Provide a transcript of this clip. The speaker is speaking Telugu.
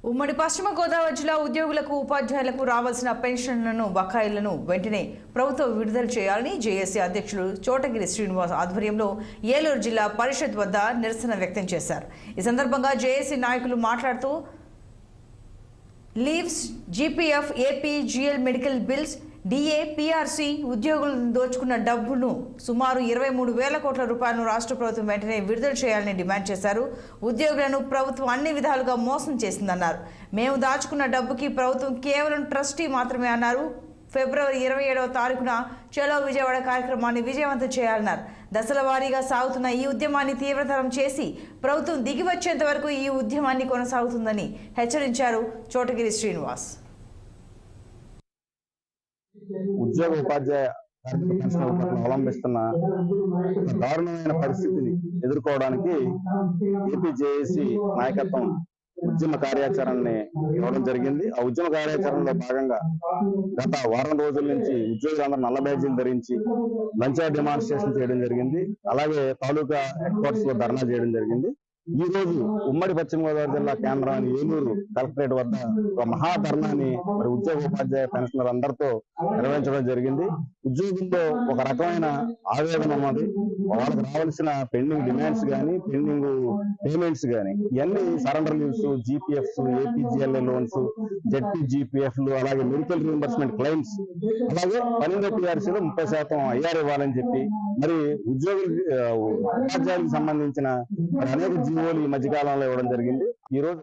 ఉమ్మడి పశ్చిమ గోదావరి జిల్లా ఉద్యోగులకు ఉపాధ్యాయులకు రావాల్సిన పెన్షన్లను బకాయిలను వెంటనే ప్రభుత్వం విడుదల చేయాలని జేఏసీ అధ్యక్షులు చోటగిరి శ్రీనివాస్ ఆధ్వర్యంలో ఏలూరు జిల్లా పరిషత్ వద్ద నిరసన వ్యక్తం చేశారు। ఈ సందర్భంగా జేఏసీ నాయకులు మాట్లాడుతూ leaves, GPF, AP, GL medical bills, DA, PRC ఉద్యోగులను దోచుకున్న డబ్బును సుమారు 23,000 కోట్ల రూపాయలను రాష్ట్ర ప్రభుత్వం వెంటనే విడుదల చేయాలని డిమాండ్ చేశారు। ఉద్యోగులను ప్రభుత్వం అన్ని విధాలుగా మోసం చేసిందన్నారు। మేము దాచుకున్న డబ్బుకి ప్రభుత్వం కేవలం ట్రస్టీ మాత్రమే అన్నారు। ఫిబ్రవరి 27వ తారీఖున చలో విజయవాడ కార్యక్రమాన్ని విజయవంతం చేయాలన్నారు। దశల వారీగా సాగుతున్న ఈ ఉద్యమాన్ని తీవ్రతరం చేసి ప్రభుత్వం దిగి వచ్చేంత వరకు ఈ ఉద్యమాన్ని కొనసాగుతుందని హెచ్చరించారు చోటగిరి శ్రీనివాస్। ఉద్యోగ ఉపాధ్యాయ అవలంబిస్తున్న దారుణమైన పరిస్థితిని ఎదుర్కోవడానికి ఏపీ జేఏసీ నాయకత్వం ఉద్యమ కార్యాచరణని ఇవ్వడం జరిగింది। ఆ ఉద్యమ కార్యాచరణలో భాగంగా గత వారం రోజుల నుంచి ఉద్యోగులందరూ నల్ల బ్యాడ్జీలు ధరించి లంచ్ డెమాన్స్ట్రేషన్ చేయడం జరిగింది। అలాగే తాలూకా హెడ్ క్వార్టర్స్ లో ధర్నా చేయడం జరిగింది। ఈ రోజు ఉమ్మడి పశ్చిమ గోదావరి జిల్లా కేంద్రాన్ని ఏలూరు కలెక్టరేట్ వద్ద ఒక మహా ధర్నాని మరి ఉద్యోగ ఉపాధ్యాయ పెన్షనర్ అందరితో నిర్వహించడం జరిగింది। ఉద్యోగుల్లో ఒక రకమైన ఆవేదన ఉన్నది। వాళ్ళకి రావాల్సిన పెండింగ్ డిమాండ్స్ కానీ, పెండింగ్ పేమెంట్స్ కానీ ఇవన్నీ surrender leaves, GPFs, APGLI loans, ZP జీపీఎఫ్లు, అలాగే మెడికల్ రీయింబర్స్మెంట్ క్లెయిమ్స్, అలాగే 12 పీఆర్సీలో 30% ఐఆర్ ఇవ్వాలని చెప్పి మరి ఉద్యోగులు ఉపాధ్యాయులకు సంబంధించిన అనేక జీవోలు ఈ మధ్య కాలంలో ఇవ్వడం జరిగింది। ఈ రోజు